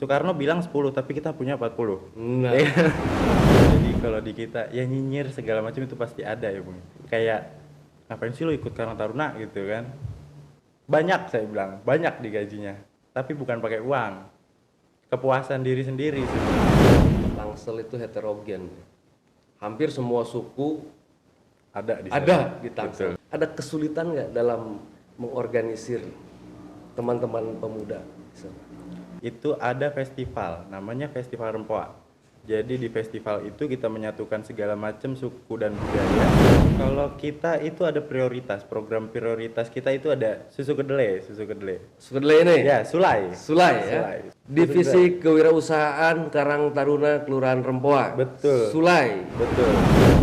Soekarno bilang 10 tapi kita punya 40. Nah, Ya. Jadi kalau di kita ya nyinyir segala macam itu pasti ada ya Bung. Kayak ngapain sih lo ikut Karang Taruna gitu kan. Banyak saya bilang, banyak digajinya. Tapi bukan pakai uang. Kepuasan diri sendiri sebenarnya. Tangsel itu heterogen. Hampir semua suku Ada di sana. ada di Tangsel. Betul. Ada kesulitan nggak dalam mengorganisir teman-teman pemuda di sana? Itu ada festival, namanya Festival Rempoa. Jadi di festival itu kita menyatukan segala macam suku dan budaya. Kalau kita itu ada prioritas, program prioritas kita itu ada susu kedelai, susu kedelai. Sekedar ini, Ya, sulai. Sulai ya. Sulai. Divisi Kewirausahaan Karang Taruna Kelurahan Rempoa. Betul. Sulai. Betul.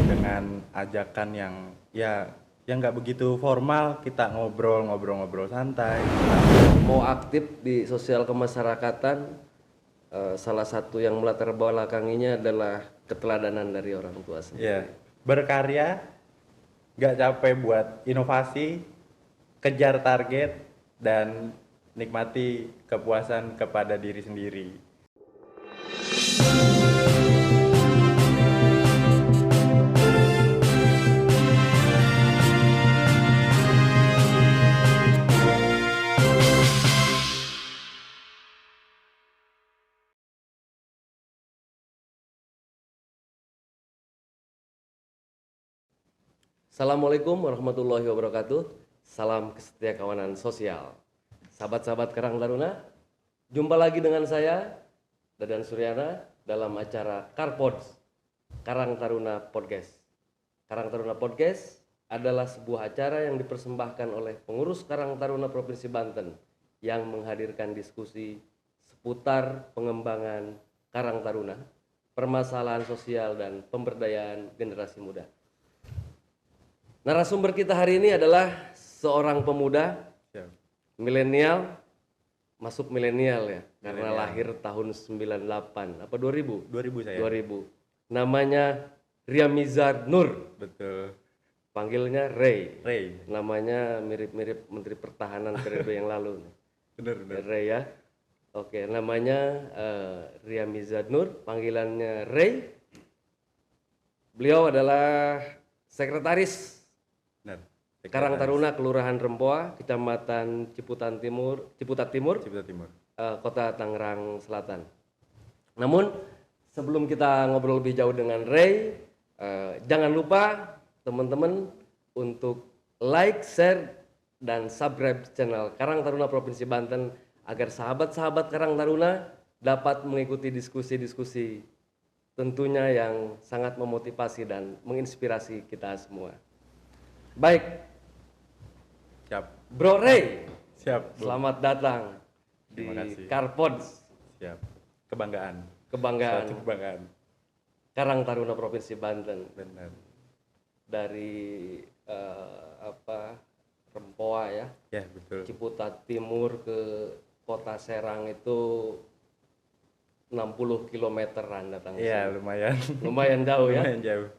Dengan ajakan yang ya yang nggak begitu formal, kita ngobrol-ngobrol santai. Mau aktif di sosial kemasyarakatan, salah satu yang melatar belakanginya adalah keteladanan dari orang tua sendiri. Ya, berkarya, nggak capek buat inovasi, kejar target, dan nikmati kepuasan kepada diri sendiri. Assalamualaikum warahmatullahi wabarakatuh. Salam kesetia kawanan sosial. Sahabat-sahabat Karang Taruna, jumpa lagi dengan saya, Dadan Suryana, dalam acara Karpods, Karang Taruna Podcast. Karang Taruna Podcast adalah sebuah acara yang dipersembahkan oleh pengurus Karang Taruna Provinsi Banten yang menghadirkan diskusi seputar pengembangan Karang Taruna, permasalahan sosial dan pemberdayaan generasi muda. Narasumber kita hari ini adalah seorang pemuda Siap. milenial, masuk milenial ya, karena Milenial. lahir tahun 98, apa 2000? 2000 saya. 2000. Namanya Riamizar Nur, Betul. panggilnya Ray. Ray. Namanya mirip-mirip Menteri Pertahanan periode yang lalu. Bener. Ray ya. Oke, namanya Riamizar Nur, panggilannya Ray. Beliau adalah sekretaris Bener. Karang Taruna Kelurahan Rempoa, Kecamatan Ciputat Timur, Ciputat Timur. Kota Tangerang Selatan. Namun sebelum kita ngobrol lebih jauh dengan Ray, jangan lupa teman-teman untuk like, share, dan subscribe channel Karang Taruna Provinsi Banten agar sahabat-sahabat Karang Taruna dapat mengikuti diskusi-diskusi tentunya yang sangat memotivasi dan menginspirasi kita semua. Baik, Siap. Bro Ray, Siap. Bu. selamat datang Terima di kasih. Karpods, Siap. Kebanggaan. kebanggaan Suatu kebanggaan. Karang Taruna Provinsi Banten. Benar. Dari Rempoa ya, Ya, betul. Ciputat Timur ke Kota Serang itu 60 kilometeran datang. Iya, lumayan. Lumayan jauh ya, Lumayan jauh.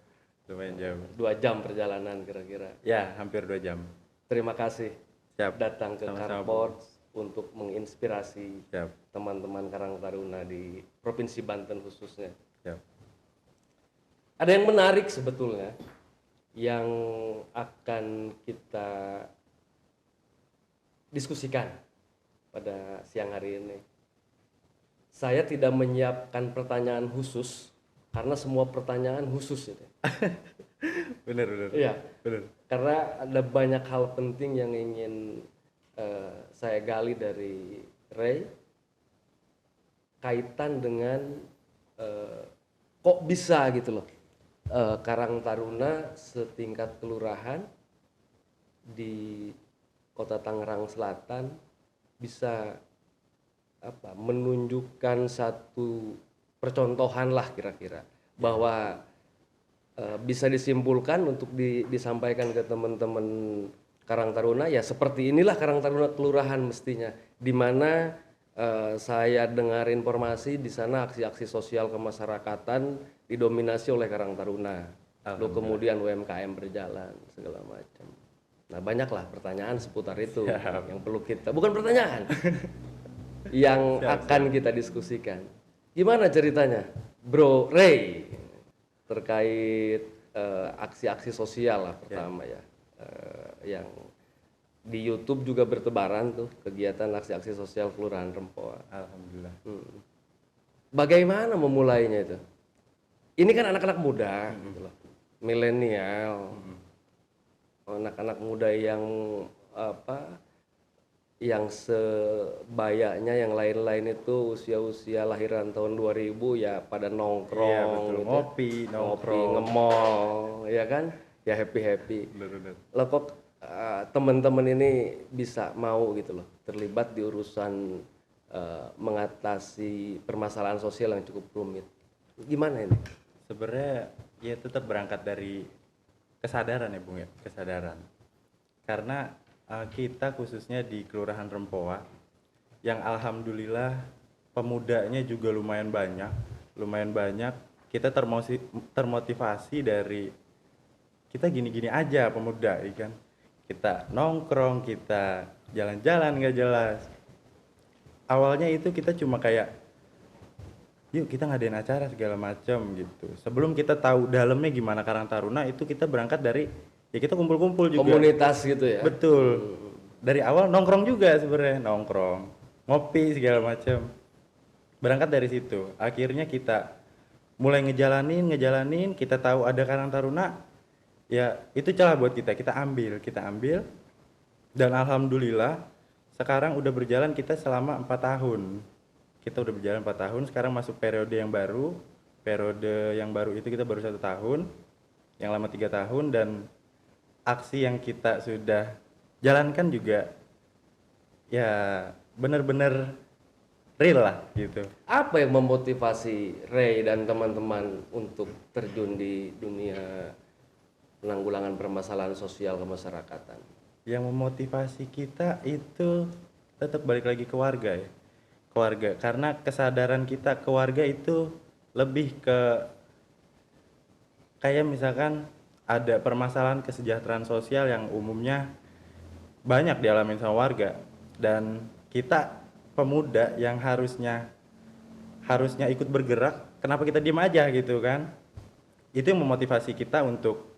Lumayan jauh. 2 jam perjalanan kira-kira. Ya, hampir 2 jam. Terima kasih Siap. datang ke Sama-sama, Bu. Karpods untuk menginspirasi Siap. teman-teman Karang Taruna di Provinsi Banten khususnya. Siap. Ada yang menarik sebetulnya yang akan kita diskusikan pada siang hari ini. Saya tidak menyiapkan pertanyaan khusus karena semua pertanyaan khusus itu. Benar. Iya, Benar. karena ada banyak hal penting yang ingin saya gali dari Ray kaitan dengan kok bisa gitu loh Karang Taruna setingkat kelurahan di Kota Tangerang Selatan bisa menunjukkan satu percontohan lah kira-kira bahwa bisa disimpulkan untuk disampaikan ke teman-teman Karang Taruna ya seperti inilah Karang Taruna kelurahan mestinya, di mana saya dengar informasi di sana aksi-aksi sosial kemasyarakatan didominasi oleh Karang Taruna. Lalu kemudian UMKM berjalan segala macam. Nah banyaklah pertanyaan seputar itu yang perlu kita, bukan pertanyaan, yang akan kita diskusikan. Gimana ceritanya, Bro Ray, terkait aksi-aksi sosial lah pertama ya, yang di YouTube juga bertebaran tuh kegiatan aksi-aksi sosial Kelurahan Rempoa. Alhamdulillah. Bagaimana memulainya itu? Ini kan anak-anak muda, gitu loh, milenial, anak-anak muda yang apa? Yang sebayanya yang lain-lain itu usia-usia lahiran tahun 2000 ya pada nongkrong, Iya betul. gitu ya. Ngopi, Ngopi, nongkrong. nge-mall, ya kan? Ya happy-happy. Bener-bener. Lah kok teman-teman ini bisa mau gitu loh terlibat di urusan mengatasi permasalahan sosial yang cukup rumit. Gimana ini? Sebenarnya ya tetap berangkat dari kesadaran ya Bung ya, kesadaran. Karena kita khususnya di Kelurahan Rempoa yang alhamdulillah pemudanya juga lumayan banyak. Kita termotivasi dari kita gini-gini aja pemuda, ya kan? Kita nongkrong, kita jalan-jalan nggak jelas. Awalnya itu kita cuma kayak yuk kita ngadain acara segala macam gitu. Sebelum kita tahu dalamnya gimana Karang Taruna, itu kita berangkat dari ya kita kumpul-kumpul juga. Komunitas gitu ya. Betul. Dari awal nongkrong juga sebenarnya, nongkrong, ngopi segala macam. Berangkat dari situ. Akhirnya kita mulai ngejalanin, kita tahu ada Karang Taruna, ya itu celah buat kita ambil. Dan alhamdulillah sekarang udah berjalan kita selama 4 tahun. Kita udah berjalan 4 tahun, sekarang masuk periode yang baru. Periode yang baru itu kita baru 1 tahun, yang lama 3 tahun, dan aksi yang kita sudah jalankan juga ya benar-benar real lah gitu. Apa yang memotivasi Ray dan teman-teman untuk terjun di dunia penanggulangan permasalahan sosial kemasyarakatan? Yang memotivasi kita itu tetap balik lagi ke warga ya. Keluarga, karena kesadaran kita ke warga itu lebih ke kayak misalkan ada permasalahan kesejahteraan sosial yang umumnya banyak dialami sama warga, dan kita pemuda yang harusnya ikut bergerak, kenapa kita diem aja gitu kan? Itu yang memotivasi kita untuk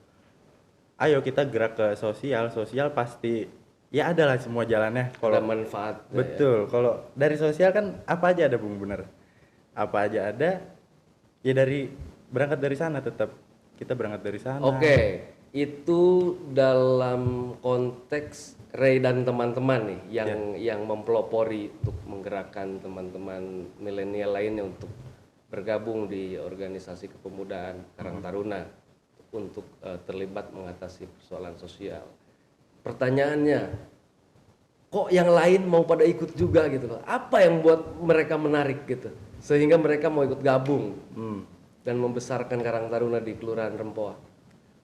ayo kita gerak ke sosial pasti ya adalah semua jalannya Ada manfaat. betul. Kalau dari sosial kan apa aja ada Bung, bener, apa aja ada ya, dari berangkat dari sana, tetap kita berangkat dari sana. Oke, itu dalam konteks Ray dan teman-teman nih yang mempelopori untuk menggerakkan teman-teman milenial lainnya untuk bergabung di organisasi kepemudaan Karang Taruna untuk terlibat mengatasi persoalan sosial. Pertanyaannya, kok yang lain mau pada ikut juga gitu loh? Apa yang buat mereka menarik gitu sehingga mereka mau ikut gabung dan membesarkan Karang Taruna di Kelurahan Rempoa?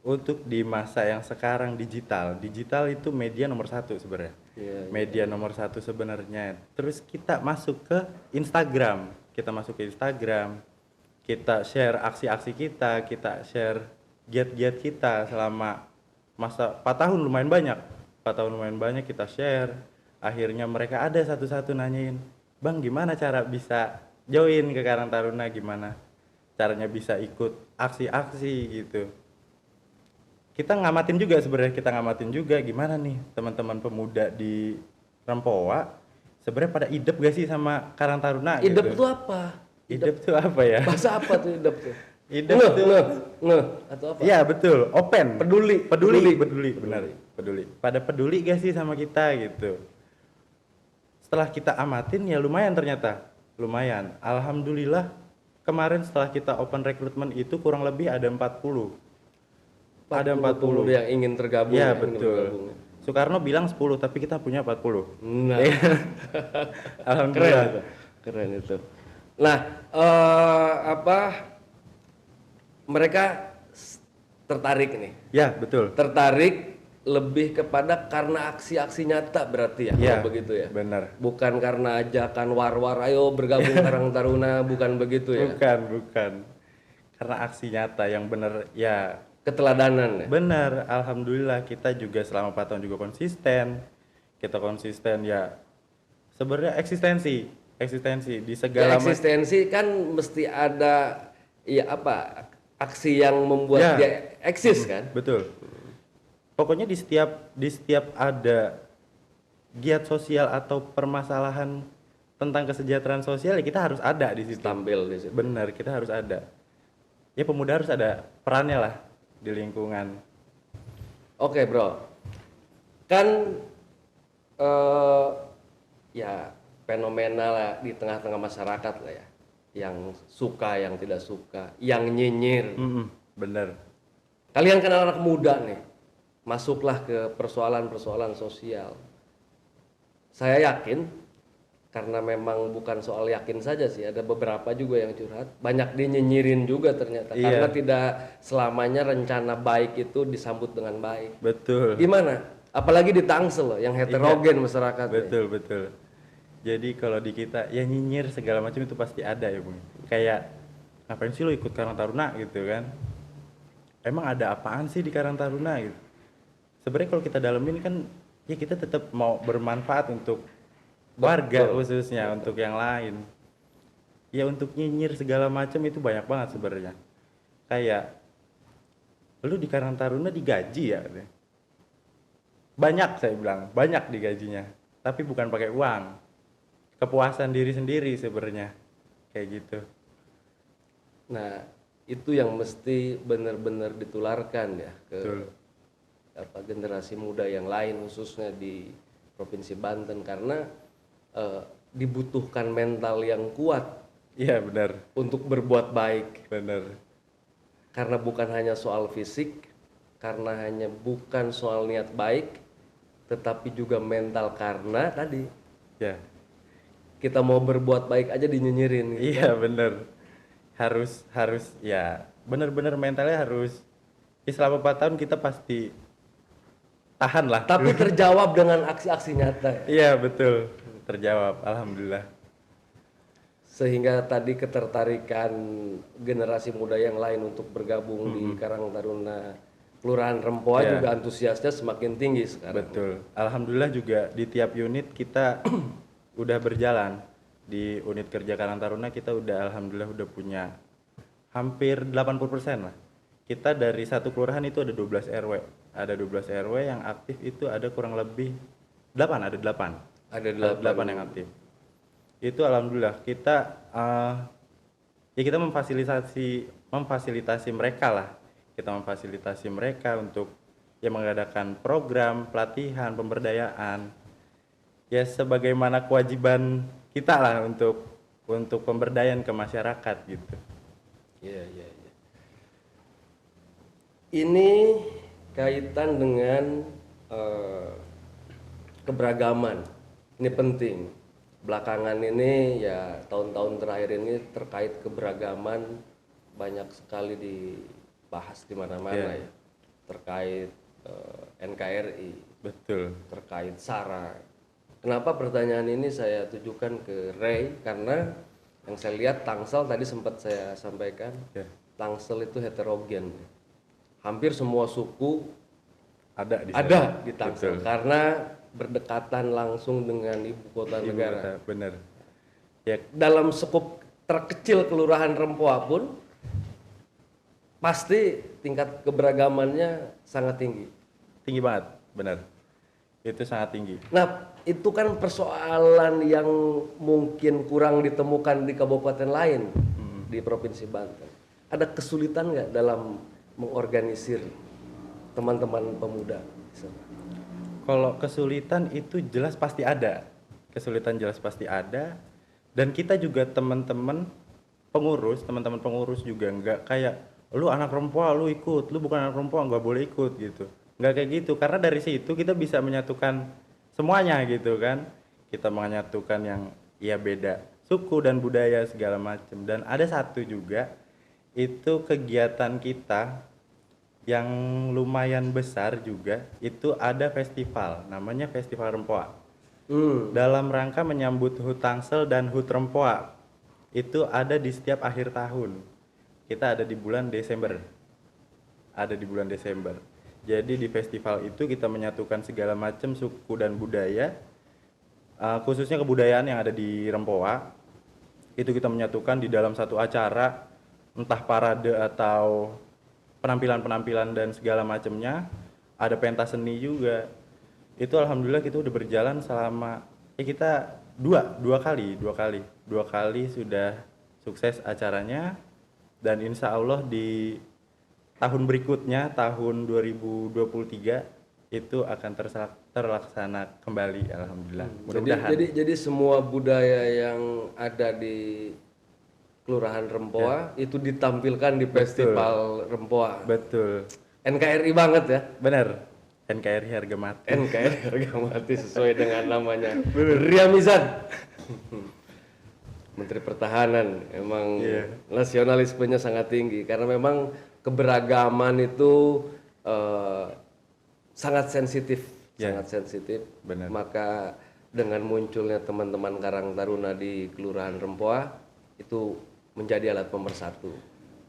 Untuk di masa yang sekarang digital itu media nomor 1 sebenarnya. Media nomor 1 sebenarnya. Terus kita masuk ke Instagram, kita share aksi-aksi kita share giat-giat kita selama masa 4 tahun lumayan banyak kita share. Akhirnya mereka ada satu-satu nanyain, "Bang, gimana cara bisa join ke Karang Taruna, gimana caranya bisa ikut aksi-aksi gitu." Kita ngamatin juga gimana nih teman-teman pemuda di Rempoa sebenarnya pada idep gak sih sama Karang Taruna Idep gitu. itu apa? Idep tuh apa ya? Bahasa apa tuh idep tuh? Idep Ngeh, tuh ngeh atau apa? iya betul, open, Peduli. benar, peduli. Pada peduli gak sih sama kita gitu. Setelah kita amatin ya lumayan ternyata, alhamdulillah kemarin setelah kita open recruitment itu kurang lebih ada 40 yang ingin tergabung. ya yang ingin betul. bergabung. Soekarno bilang 10 tapi kita punya 40. Nah, Alhamdulillah. keren itu. Nah, mereka tertarik nih. Ya betul. Tertarik lebih kepada karena aksi-aksi nyata berarti ya, Ya kalau begitu ya. benar. Bukan karena ajakan war-war, ayo bergabung Karang Taruna, bukan begitu ya. Bukan. Karena aksi nyata yang benar ya. Keteladanan ya. Benar, alhamdulillah kita juga selama 4 tahun juga konsisten. Kita konsisten ya. Sebenarnya eksistensi. eksistensi di Ya segala eksistensi kan mesti ada ya apa aksi yang membuat ya, dia eksis kan? betul. Pokoknya di setiap ada giat sosial atau permasalahan tentang kesejahteraan sosial ya kita harus ada di situ. Tampil di situ. Benar, kita harus ada. Ya pemuda harus ada perannya lah di lingkungan. Oke bro, kan eh, ya fenomena lah di tengah-tengah masyarakat lah ya, yang suka, yang tidak suka, yang nyinyir. Bener. Kalian kan anak muda nih, masuklah ke persoalan-persoalan sosial. Saya yakin, karena memang bukan soal yakin saja sih, ada beberapa juga yang curhat, banyak dinyinyirin juga ternyata, Iya. karena tidak selamanya rencana baik itu disambut dengan baik. Betul. Gimana? Apalagi di Tangsel loh, yang heterogen masyarakat. Betul, betul. Jadi kalau di kita ya nyinyir segala macam itu pasti ada ya, Bung. Kayak ngapain sih lo ikut Karang Taruna gitu kan? Emang ada apaan sih di Karang Taruna gitu? Sebenarnya kalau kita dalemin kan ya kita tetap mau bermanfaat untuk warga khususnya, untuk yang lain. Ya untuk nyinyir segala macam itu banyak banget sebenarnya. Kayak lu di Karang Taruna digaji ya katanya. Banyak saya bilang, banyak digajinya. Tapi bukan pakai uang. Kepuasan diri sendiri sebenarnya. Kayak gitu. Nah, itu yang mesti benar-benar ditularkan ya ke Betul. generasi muda yang lain khususnya di Provinsi Banten, karena dibutuhkan mental yang kuat Iya benar, untuk berbuat baik, benar. karena bukan hanya soal fisik, karena hanya bukan soal niat baik, tetapi juga mental, karena tadi Ya, kita mau berbuat baik aja dinyinyirin gitu. iya benar. Harus ya, benar-benar mentalnya harus. Ya, selama 4 tahun kita pasti tahan lah. Tapi terjawab dengan aksi-aksi nyata ya. Iya betul, terjawab. Alhamdulillah. Sehingga tadi ketertarikan generasi muda yang lain untuk bergabung di Karang Taruna Kelurahan Rempoa Ya. juga antusiasnya semakin tinggi sekarang. Betul. Alhamdulillah juga di tiap unit kita udah berjalan. Di unit kerja Karang Taruna kita udah alhamdulillah udah punya hampir 80% lah. Kita dari satu kelurahan itu ada 12 RW. Ada 12 RW yang aktif itu ada kurang lebih 8, ada 8. Ada Ada 8 yang aktif. Itu alhamdulillah kita ya kita memfasilitasi mereka lah. Kita memfasilitasi mereka untuk ya mengadakan program pelatihan, pemberdayaan. Ya sebagaimana kewajiban kita lah untuk pemberdayaan ke masyarakat gitu. Iya, iya, iya. Ini kaitan dengan keberagaman. Ini penting. Belakangan ini ya tahun-tahun terakhir ini terkait keberagaman banyak sekali dibahas di mana-mana ya. Terkait NKRI, Betul. terkait SARA. Kenapa pertanyaan ini saya tujukan ke Ray? Karena yang saya lihat Tangsel tadi sempat saya sampaikan, Ya. Tangsel itu heterogen. Hampir semua suku Ada di ada sana. di Tangsel Betul. karena berdekatan langsung dengan ibu kota Ibu negara. kota, bener. Ya Dalam skup terkecil kelurahan Rempoa pun pasti tingkat keberagamannya sangat tinggi. tinggi banget, bener. Itu sangat tinggi. Nah, itu kan persoalan yang mungkin kurang ditemukan di kabupaten lain di Provinsi Banten. Ada kesulitan nggak dalam mengorganisir teman-teman pemuda? Kalau kesulitan itu jelas pasti ada. Kesulitan jelas pasti ada. Dan kita juga teman-teman pengurus juga nggak kayak lu anak Rempoa lu ikut, lu bukan anak Rempoa nggak boleh ikut gitu. Nggak kayak gitu, karena dari situ kita bisa menyatukan semuanya gitu kan. Kita menyatukan yang ya beda suku dan budaya segala macam. Dan ada satu juga itu kegiatan kita yang lumayan besar juga, itu ada festival namanya Festival Rempoa. Dalam rangka menyambut HUT Tangsel dan HUT Rempoa. Itu ada di setiap akhir tahun. Kita ada di bulan Desember. Ada di bulan Desember. Jadi di festival itu kita menyatukan segala macam suku dan budaya khususnya kebudayaan yang ada di Rempoa. Itu kita menyatukan di dalam satu acara, entah parade atau penampilan-penampilan dan segala macamnya. Ada pentas seni juga. Itu alhamdulillah kita udah berjalan selama kita dua kali sudah sukses acaranya, dan insya Allah di tahun berikutnya tahun 2023 itu akan terlaksana kembali, alhamdulillah. Mudah-mudahan. Jadi semua budaya yang ada di Kelurahan Rempoa itu ditampilkan di Festival Rempoa. Betul. NKRI banget ya. Bener. NKRI harga mati. NKRI harga mati sesuai dengan namanya. Ria Mizan. Menteri Pertahanan, emang nasionalismenya sangat tinggi karena memang keberagaman itu sangat sensitif, sangat sensitif. Benar. Maka dengan munculnya teman-teman Karang Taruna di Kelurahan Rempoa itu menjadi alat pemersatu.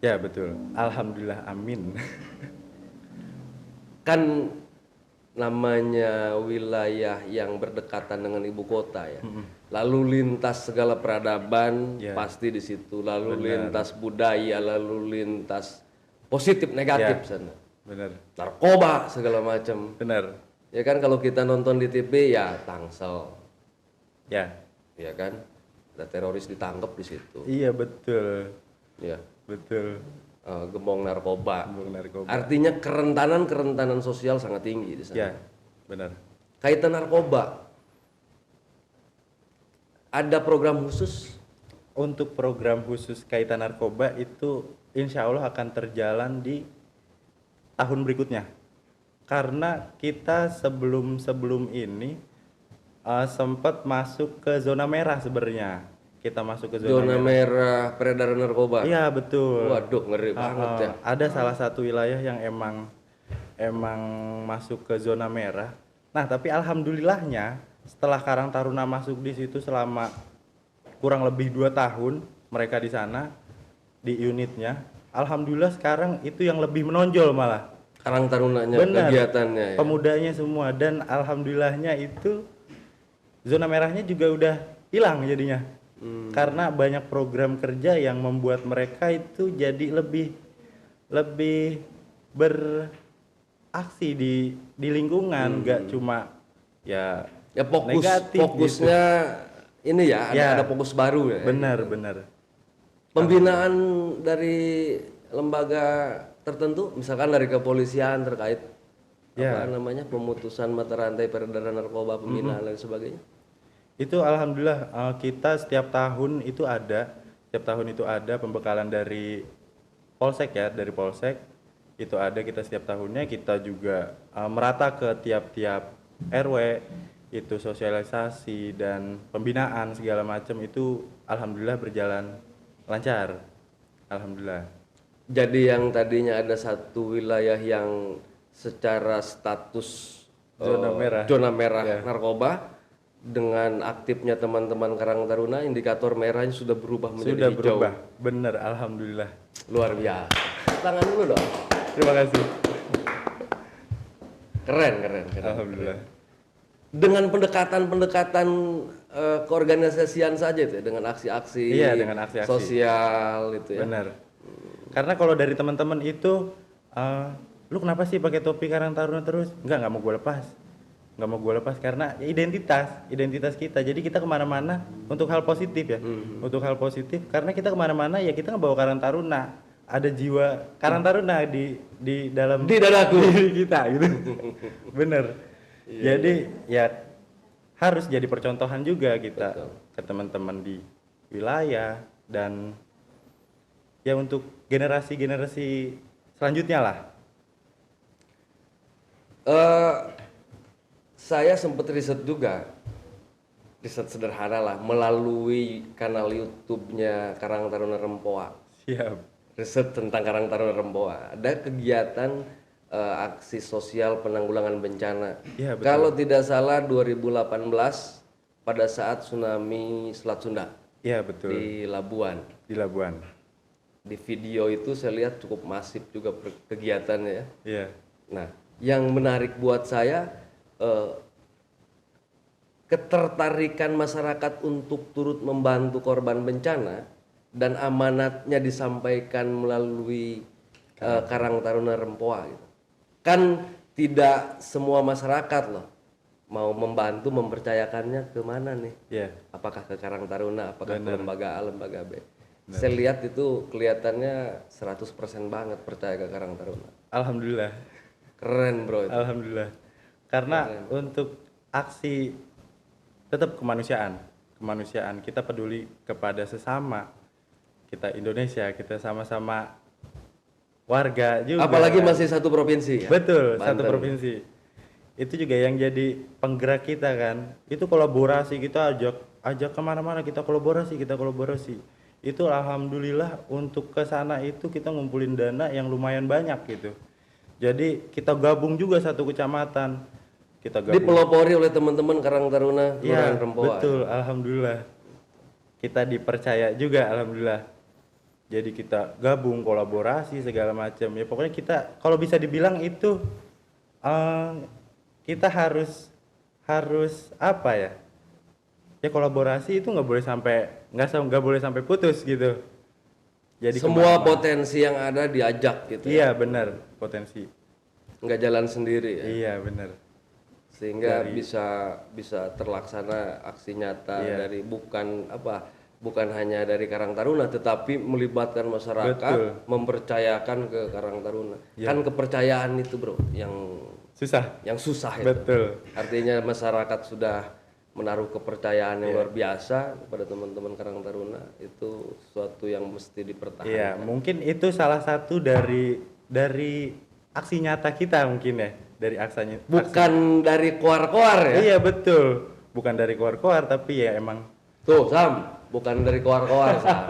Ya betul. Alhamdulillah, amin. Kan namanya wilayah yang berdekatan dengan ibu kota ya. Lalu lintas segala peradaban pasti di situ. Lalu lintas budaya, lalu lintas positif negatif sana. Bener. Narkoba segala macam. Bener. Ya kan kalau kita nonton di TV ya Tangsel. Ya. Ya kan? Ada teroris ditangkap di situ. Iya betul. Ya. Betul. Gembong narkoba. Gembong narkoba. Artinya kerentanan sosial sangat tinggi di sana. Ya, benar. Kaitan narkoba, ada program khusus? Untuk program khusus kaitan narkoba itu insya Allah akan terjalan di tahun berikutnya. Karena kita sebelum ini sempat masuk ke zona merah sebenarnya. Kita masuk ke Zona merah peredaran narkoba. Iya betul. Waduh, ngeri banget ya. Ada salah satu wilayah yang emang masuk ke zona merah. Nah tapi alhamdulillahnya setelah Karang Taruna masuk di situ selama kurang lebih 2 tahun mereka di sana di unitnya, alhamdulillah sekarang itu yang lebih menonjol malah. Karang Tarunanya, Benar, kegiatannya ya. pemudanya semua, dan alhamdulillahnya itu zona merahnya juga udah hilang jadinya. Karena banyak program kerja yang membuat mereka itu jadi lebih beraksi di lingkungan, nggak cuma ya negatif fokusnya gitu. ini ya, ada fokus baru ya. Benar. Pembinaan dari lembaga tertentu, misalkan dari kepolisian terkait apa namanya pemutusan mata rantai peredaran narkoba, pembinaan dan sebagainya. Itu alhamdulillah kita setiap tahun itu ada pembekalan dari Polsek ya, dari Polsek itu ada, kita setiap tahunnya kita juga merata ke tiap-tiap RW, itu sosialisasi dan pembinaan segala macam itu alhamdulillah berjalan lancar. Alhamdulillah. Jadi yang tadinya ada satu wilayah yang secara status zona merah narkoba, dengan aktifnya teman-teman Karang Taruna, indikator merahnya sudah berubah menjadi hijau. Sudah berubah, bener, alhamdulillah. Luar biasa. Tangan dulu dong. Terima kasih. Keren. Alhamdulillah. Dengan pendekatan keorganisasian saja itu ya, dengan aksi-aksi, dengan aksi-aksi sosial itu ya. Bener. Karena kalau dari teman-teman itu, lu kenapa sih pakai topi Karang Taruna terus? Nggak mau gue lepas karena ya identitas kita. Jadi kita kemana-mana untuk hal positif ya, untuk hal positif, karena kita kemana-mana ya kita ngebawa Karang Taruna, ada jiwa Karang Taruna di dalam dadaku diri kita gitu. Bener. Jadi ya harus jadi percontohan juga kita ke teman-teman di wilayah, dan ya untuk generasi selanjutnya lah. Saya sempat riset juga, riset sederhana lah, melalui kanal YouTube-nya Karang Taruna Rempoa. Siap. Riset tentang Karang Taruna Rempoa. Ada kegiatan aksi sosial penanggulangan bencana. Ya, betul. Kalau tidak salah 2018 pada saat tsunami Selat Sunda. Iya betul. Di Labuan. Di video itu saya lihat cukup masif juga kegiatannya ya. Iya. Nah, yang menarik buat saya ketertarikan masyarakat untuk turut membantu korban bencana dan amanatnya disampaikan melalui Karang Taruna Rempoa gitu. Kan tidak semua masyarakat loh mau membantu mempercayakannya ke mana nih? Iya. Apakah ke Karang Taruna, apakah ke Bener. lembaga A, lembaga B? Saya lihat itu kelihatannya 100% banget percaya ke Karang Taruna. Alhamdulillah. Keren bro itu. Alhamdulillah. Karena untuk aksi tetap kemanusiaan, kita peduli kepada sesama. Kita Indonesia, kita sama-sama warga juga. Apalagi masih satu provinsi ya. Betul, satu Banten. provinsi. Itu juga yang jadi penggerak kita kan. Itu kolaborasi, kita ajak kemana-mana, kita kolaborasi. Itu alhamdulillah untuk ke sana itu kita ngumpulin dana yang lumayan banyak gitu. Jadi kita gabung juga satu kecamatan. Kita gabung. Dipelopori oleh teman-teman Karang Taruna Iya, Kelurahan Rempoa. betul, alhamdulillah. Kita dipercaya juga alhamdulillah. Jadi kita gabung, kolaborasi segala macam. Ya pokoknya kita kalau bisa dibilang itu kita harus apa ya? Ya kolaborasi itu nggak boleh sampai putus gitu. Jadi Semua kemana-mana. potensi yang ada diajak gitu. Iya benar, potensi. Nggak jalan sendiri ya. Iya benar. Sehingga bisa terlaksana aksi nyata Iya. dari bukan hanya dari Karang Taruna tetapi melibatkan masyarakat, Betul. mempercayakan ke Karang Taruna. Iya. Kan kepercayaan itu bro yang Susah. susah itu. Betul. Artinya masyarakat sudah menaruh kepercayaan yang luar biasa kepada teman-teman Karang Taruna, itu suatu yang mesti dipertahankan. Iya, mungkin itu salah satu dari aksi nyata kita mungkin ya, dari aksanya. Bukan dari koar-koar ya. Iya, betul. Bukan dari koar-koar tapi ya emang Tuh Sam, bukan dari koar-koar Sam.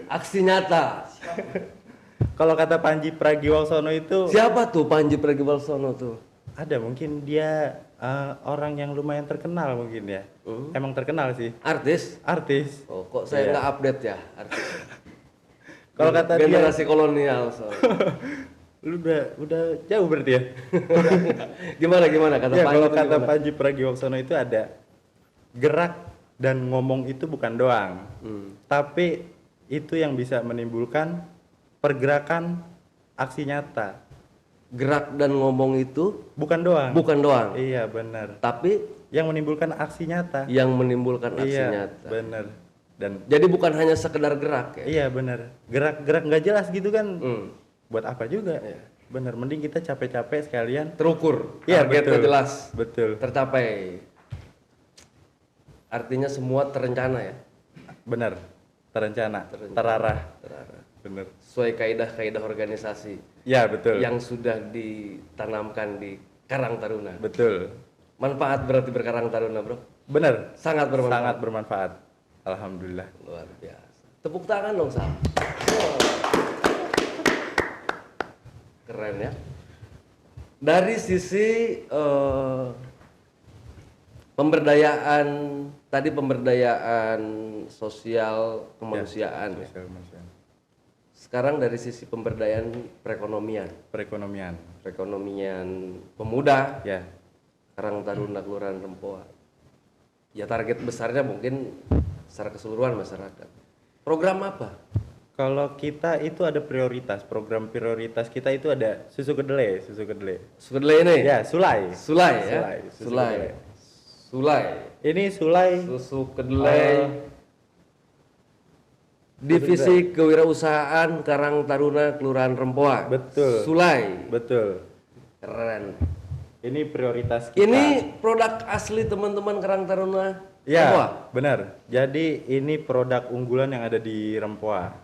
Aksi nyata. kalau kata Panji Pragiwaksono itu Siapa tuh Panji Pragiwaksono tuh? ada mungkin dia orang yang lumayan terkenal mungkin ya. Emang terkenal sih, Artis? artis. Oh, kok saya nggak update ya artis? Kalau kata dia generasi kolonial. So. lu udah jauh berarti ya. Gimana kata Ya, Panji kalau tuh kata gimana? Panji Pragiwaksono itu ada gerak dan ngomong itu bukan doang, tapi itu yang bisa menimbulkan pergerakan aksi nyata. Gerak dan ngomong itu Bukan doang. bukan doang, Iya, benar. tapi Yang menimbulkan aksi nyata. yang menimbulkan aksi Iya, nyata. benar. Dan Jadi bukan hanya sekedar gerak ya. iya benar. Gerak-gerak nggak jelas gitu kan. Hmm. Buat apa juga? Iya. Benar, mending kita capek-capek sekalian. Terukur, Iya, targetnya betul. jelas, Betul. tercapai. Artinya semua terencana ya, Benar. Terencana, terarah. terarah. Benar. Sesuai kaidah-kaidah organisasi Ya, betul. yang sudah ditanamkan di Karang Taruna. Betul. Manfaat berarti berkarang Taruna bro, Benar. sangat bermanfaat. Sangat bermanfaat. Alhamdulillah. Luar biasa. Tepuk tangan dong Sam. Keren ya. Dari sisi pemberdayaan tadi, pemberdayaan sosial kemanusiaan ya. Sosial kemanusiaan. Sekarang dari sisi pemberdayaan perekonomian Perekonomian. pemuda Ya. Karang Taruna Kelurahan Rempoa. Ya target besarnya mungkin secara keseluruhan masyarakat. Program apa? Kalau kita itu ada prioritas, program prioritas kita itu ada susu kedelai. Kedelai ini? Ya, sulai. Sulai ya. Susu Sulai. kedelai. Sulai. Ini sulai Susu kedelai. Divisi Kewirausahaan Karang Taruna Kelurahan Rempoa. Betul. Sulai. betul. Keren. Ini prioritas kita. Ini produk asli teman-teman Karang Taruna Ya, Rempoa. benar. Jadi ini produk unggulan yang ada di Rempoa.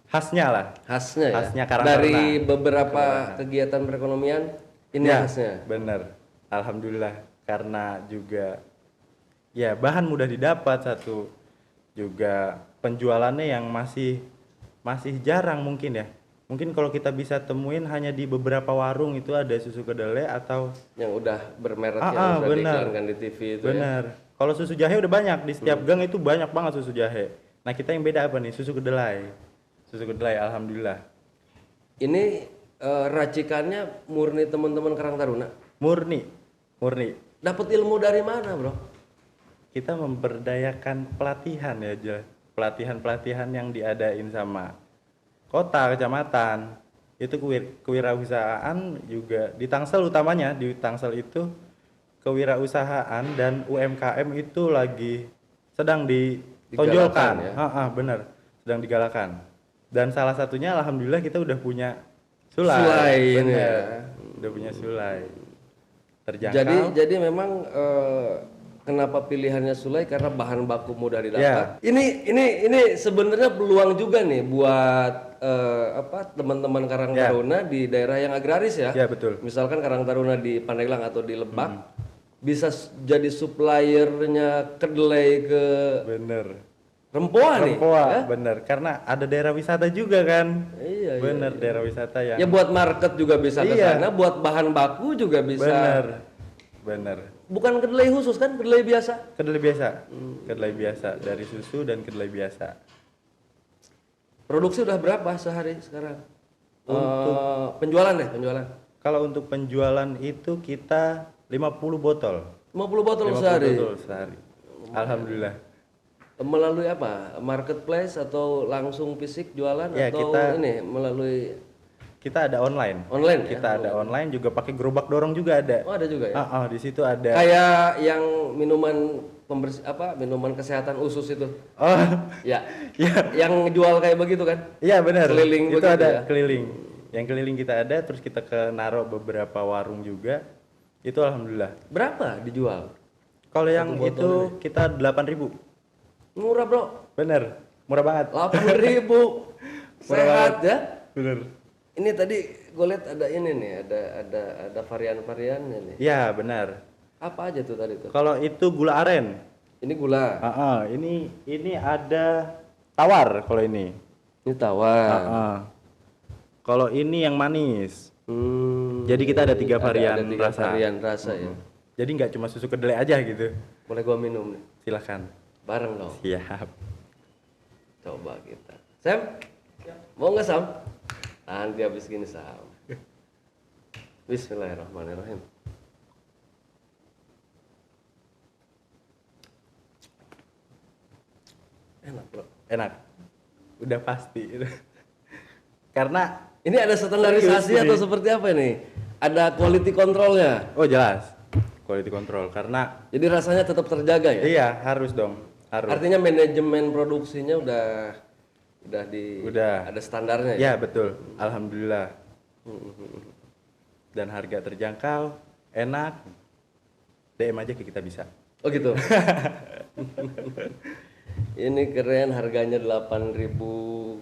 Khasnya lah. Khasnya ya. Khasnya Karang Dari Taruna. beberapa kegiatan perekonomian ini Ya, khasnya. benar. Alhamdulillah, karena juga ya bahan mudah didapat, satu juga penjualannya yang masih jarang mungkin ya. Mungkin kalau kita bisa temuin hanya di beberapa warung itu ada susu kedelai atau Yang udah bermerek yang udah benar. diiklankan di TV itu ya. benar. Kalau susu jahe udah banyak di setiap gang itu, banyak banget susu jahe. Nah, kita yang beda apa nih? Susu kedelai. Susu kedelai, alhamdulillah. Ini racikannya murni teman-teman Karang Taruna. Murni. dapat ilmu dari mana, Bro? Kita memberdayakan pelatihan ya, pelatihan-pelatihan yang diadain sama kota, kecamatan. Itu kewirausahaan juga di Tangsel, utamanya di Tangsel itu kewirausahaan dan UMKM itu lagi sedang ditonjolkan. Digalakan ya. Bener, sedang digalakan. Dan salah satunya alhamdulillah kita udah punya Sulai sulai. ini Bener, ya. udah punya sulai. Terjangkau. Jadi memang kenapa pilihannya sulai karena bahan baku mudah Ya. didapat. Ini sebenarnya peluang juga nih buat teman-teman Karang Ya. Taruna di daerah yang agraris ya. Ya betul. Misalkan Karang Taruna di Pandeglang atau di Lebak bisa jadi suppliernya kedelai ke Bener. Rempoa nih. Rempoa, Ya? bener. Karena ada daerah wisata juga kan. Iya, Bener, daerah wisata yang. Ya buat market juga bisa ke Iya. sana, buat bahan baku juga bisa. Bener, bener. Bukan kedelai khusus kan, kedelai biasa. Kedelai biasa, kedelai biasa dari susu dan kedelai biasa. Produksi udah berapa sehari sekarang? Penjualan deh, penjualan. Kalau untuk penjualan itu kita 50 botol. 50 botol 50 sehari. botol sehari. Alhamdulillah. Melalui apa? Marketplace atau langsung fisik jualan Ya, atau ini melalui Kita ada online. online ya? Kita ada online juga pakai gerobak dorong juga ada. Oh, ada juga ya. Di situ ada. Kayak yang minuman pembersih minuman kesehatan usus itu. Oh, Ya. ya, Yang jual kayak begitu kan? iya benar. Keliling itu begitu ada ya? keliling. Yang keliling kita ada, terus kita naro beberapa warung juga. Itu alhamdulillah. Berapa dijual? Kalau yang botol itu kita 8.000. Murah, Bro. Bener, murah banget. 8.000. Sehat ya. Bener. Ini tadi gue lihat ada ini nih, ada varian-variannya nih. Iya benar. Apa aja tuh tadi tuh? Kalau itu gula aren. Ini gula. Ini ada tawar kalau ini. Ini tawar. Kalau ini yang manis. Hmm, Jadi kita ada 3 varian ada 3 rasa. varian rasa ya. Jadi nggak cuma susu kedelai aja gitu. Boleh gua minum nih. Silahkan. Bareng dong. Siap. Coba kita. Sam? Mau nggak Sam? Nanti habis gini Sam. Bismillahirrahmanirrahim. Enak, Bro. Enak. Udah pasti. Karena Ini ada standarisasi Serius atau nih. seperti apa nih? Ada quality controlnya. oh jelas quality control karena Jadi rasanya tetap terjaga ya. iya harus dong. Harus. Artinya manajemen produksinya udah ada standarnya ya. Ya betul. Alhamdulillah. Dan harga terjangkau, enak. DM aja ke kita bisa. Oh gitu. Ini keren, harganya 8.000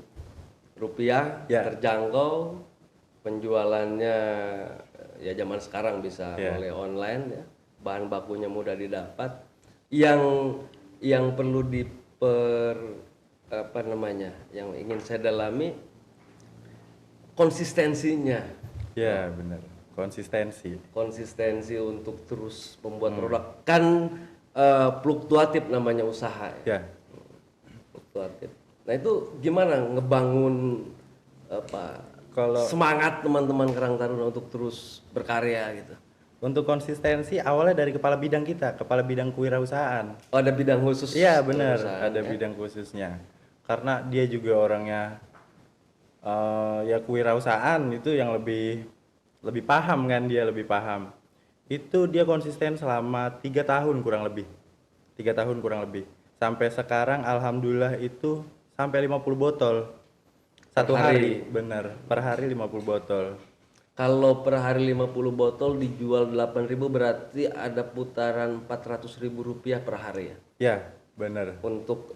rupiah, Ya. terjangkau. Penjualannya ya zaman sekarang bisa Ya. oleh online ya. Bahan bakunya mudah didapat. Yang perlu yang ingin saya dalami konsistensinya. Ya benar. Konsistensi untuk terus membuat produk kan fluktuatif namanya usaha ya. Ya. Fluktuatif. Nah itu gimana ngebangun Kalau semangat teman-teman Karang Taruna untuk terus berkarya gitu. untuk konsistensi awalnya dari kepala bidang kita, kepala bidang kewirausahaan. Oh, ada bidang khusus. Iya benar, perusahaan, ada ya? bidang khususnya. Karena dia juga orangnya ya kewirausahaan itu yang lebih paham kan, dia lebih paham. Itu dia konsisten selama 3 tahun kurang lebih. 3 tahun kurang lebih. Sampai sekarang alhamdulillah itu sampai 50 botol. Satu Per hari. hari, bener. Per hari 50 botol. Kalau per hari 50 botol dijual 8.000 berarti ada putaran 400.000 rupiah per hari ya. Ya, bener. Untuk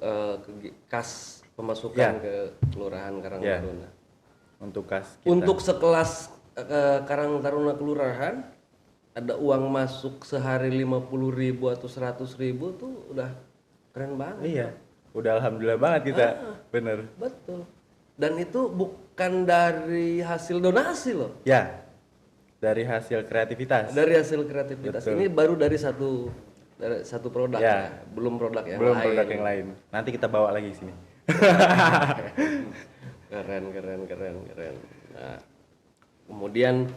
kas pemasukan Ya. ke Kelurahan Karang Ya. Taruna. Untuk kas kita. Untuk sekelas Karang Taruna Kelurahan ada uang masuk sehari 50.000 atau 100.000 tuh udah keren banget. Iya. Udah alhamdulillah banget kita. Bener. Betul. Dan itu bukan dari hasil donasi loh. Ya. Dari hasil kreativitas. Dari hasil kreativitas. Betul. Ini baru dari satu produk Ya. ya. Belum produk yang Belum lain. produk yang lain. Nanti kita bawa lagi sini. Keren. Nah, kemudian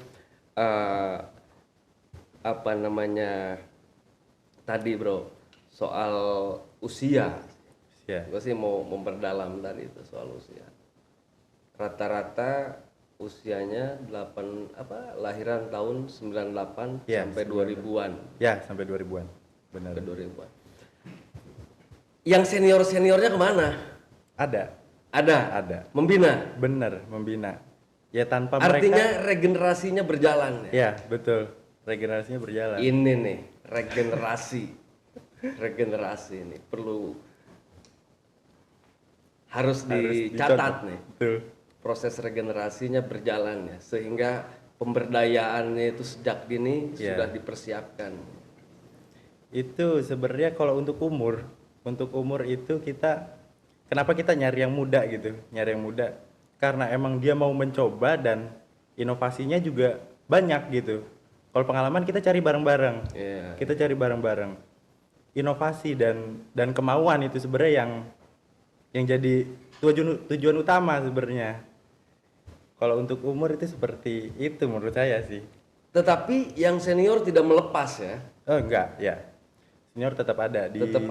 tadi bro soal usia. Ya. Gue sih mau memperdalam tadi itu soal usia. Rata-rata usianya lahiran tahun 98 Ya, sampai 2000-an. Ya, sampai 2000-an. Benar. Sampai 2000-an. Yang senior-seniornya kemana? Ada. Ada. Membina. Benar, membina. Ya tanpa Artinya mereka. regenerasinya berjalan ya. Ya, betul. Regenerasinya berjalan. Ini nih, regenerasi. Regenerasi ini perlu harus dicatat dicontoh. nih. Betul. Proses regenerasinya berjalan ya, sehingga pemberdayaannya itu sejak dini Ya. sudah dipersiapkan. Itu sebenarnya kalau untuk umur itu kenapa kita nyari yang muda gitu, nyari yang muda karena emang dia mau mencoba dan inovasinya juga banyak gitu. Kalau pengalaman kita cari bareng-bareng, Iya. kita cari bareng-bareng. Inovasi dan kemauan itu sebenarnya yang jadi tujuan utama sebenarnya. Kalau untuk umur itu seperti itu menurut saya sih. Tetapi yang senior tidak melepas ya, Oh enggak, ya. Senior tetap ada di tetap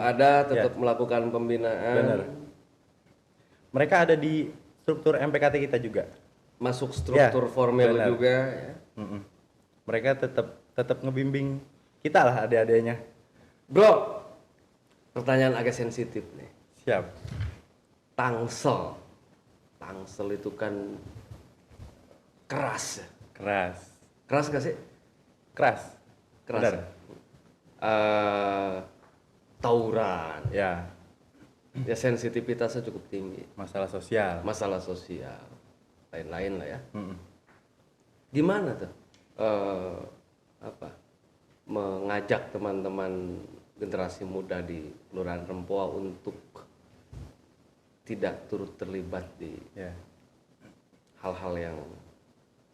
melakukan pembinaan. Benar. Mereka ada di struktur MPKT kita juga. Masuk struktur Ya, formal benar. juga ya. Mm-mm. Mereka tetap ngebimbing kita lah adik-adiknya. Bro, pertanyaan agak sensitif nih. Siap. Tangsel. Tangsel itu kan keras ya. Keras. Keras gak sih? Keras. Keras. Benar. Tawuran. Ya, Ya sensitivitasnya cukup tinggi. masalah sosial. Masalah sosial. Lain-lain lah ya. Mm-mm. Gimana tuh? Mengajak teman-teman generasi muda di Kelurahan Rempoa untuk tidak turut terlibat di Ya. hal-hal yang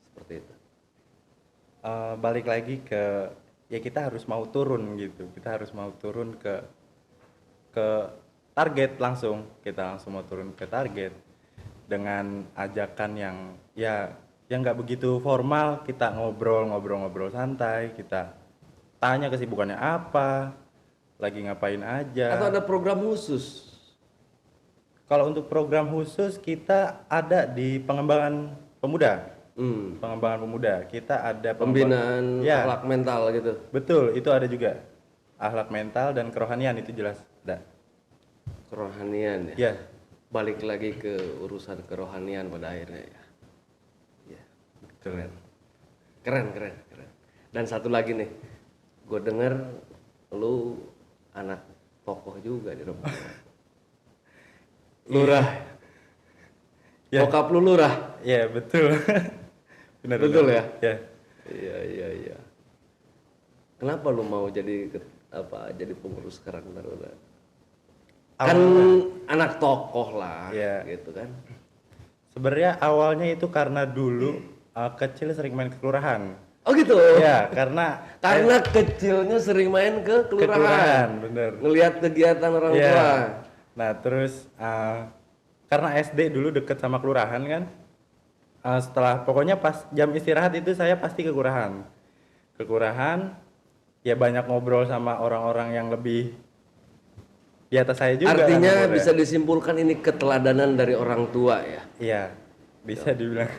seperti itu. Balik lagi ke ya kita harus mau turun gitu. Kita harus mau turun ke target langsung. Kita langsung mau turun ke target dengan ajakan yang nggak begitu formal. Kita ngobrol santai. Kita tanya kesibukannya apa, lagi ngapain aja. Atau ada program khusus? Kalau untuk program khusus kita ada di pengembangan pemuda. Pengembangan pemuda. Kita ada Pembinaan Ya, akhlak mental gitu. betul, itu ada juga. Akhlak mental dan kerohanian itu jelas ada. Kerohanian ya. Ya, Balik lagi ke urusan kerohanian pada akhirnya ya. Ya, keren. keren. Dan satu lagi nih, gue denger lu anak tokoh juga di Rempoa. Lurah. Ya. Bokap lu lurah. Ya, betul. Benar. Betul ya? Ya. Iya. Kenapa lu mau jadi jadi pengurus Karang Taruna? Kan anak tokoh lah, Iya. gitu kan? Sebenarnya awalnya itu karena dulu kecil sering main ke kelurahan. Oh gitu. Ya, karena Kecilnya sering main ke kelurahan, kelurahan, bener. ngelihat kegiatan orang Iya. tua. Nah, terus karena SD dulu deket sama kelurahan kan. Setelah pokoknya pas jam istirahat itu saya pasti ke kelurahan. Ke kelurahan ya banyak ngobrol sama orang-orang yang lebih di atas saya juga. Artinya kan, umurnya. bisa disimpulkan ini keteladanan dari orang tua ya. Iya, bisa dibilang.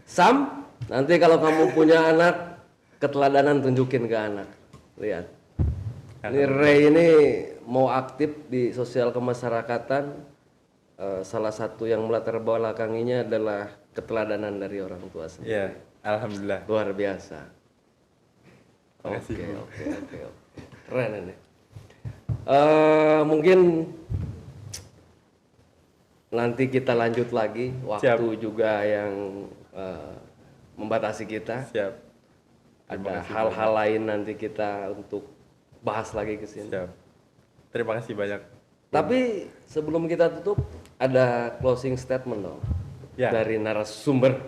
Sam, nanti kalau kamu punya anak, keteladanan tunjukin ke anak. Lihat. Ini Ray ini mau aktif di sosial kemasyarakatan. Salah satu yang melatar belakanginya adalah keteladanan dari orang tua sendiri. Iya, alhamdulillah. Luar biasa. Makasih, Oke. Bu. Keren ini. Mungkin nanti kita lanjut lagi. Waktu Siap. juga yang membatasi kita. Siap. Ada hal-hal lain nanti kita untuk bahas lagi ke sini. Siap. Terima kasih banyak. Tapi sebelum kita tutup, ada closing statement dong Ya. dari narasumber.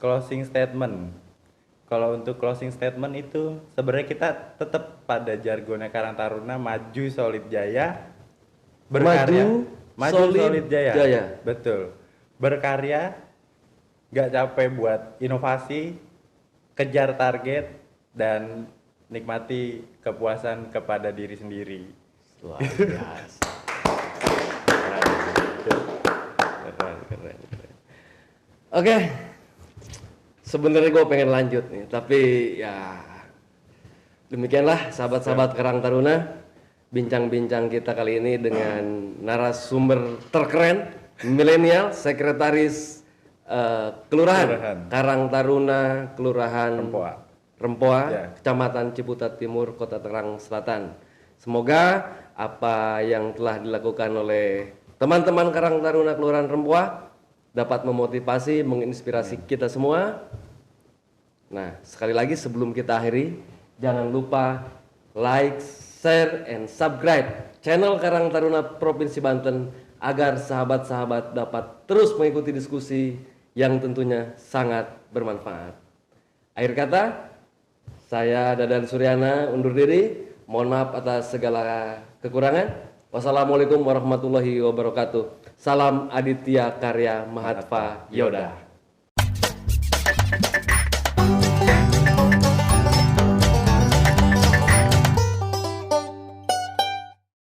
Closing statement. Kalau untuk closing statement itu sebenarnya kita tetap pada jargonnya Karang Taruna, maju solid jaya, berkarya, solid jaya. Betul. Berkarya, nggak capek buat inovasi, kejar target dan nikmati kepuasan kepada diri sendiri. Luar biasa. Keren. Oke, sebenarnya gue pengen lanjut nih, tapi ya demikianlah sahabat-sahabat Karang Taruna, bincang-bincang kita kali ini dengan narasumber terkeren, milenial, sekretaris Kelurahan Karang Taruna, Kelurahan Rempoa, Ya. Kecamatan Ciputat Timur, Kota Tangerang Selatan. Semoga apa yang telah dilakukan oleh teman-teman Karang Taruna Kelurahan Rempoa dapat memotivasi, menginspirasi kita semua. Nah, sekali lagi sebelum kita akhiri, jangan lupa like, share, and subscribe channel Karang Taruna Provinsi Banten agar sahabat-sahabat dapat terus mengikuti diskusi yang tentunya sangat bermanfaat. Akhir kata, saya Dadan Suryana undur diri. Mohon maaf atas segala kekurangan. Wassalamualaikum warahmatullahi wabarakatuh. Salam Aditya Karya Mahatva Yoda.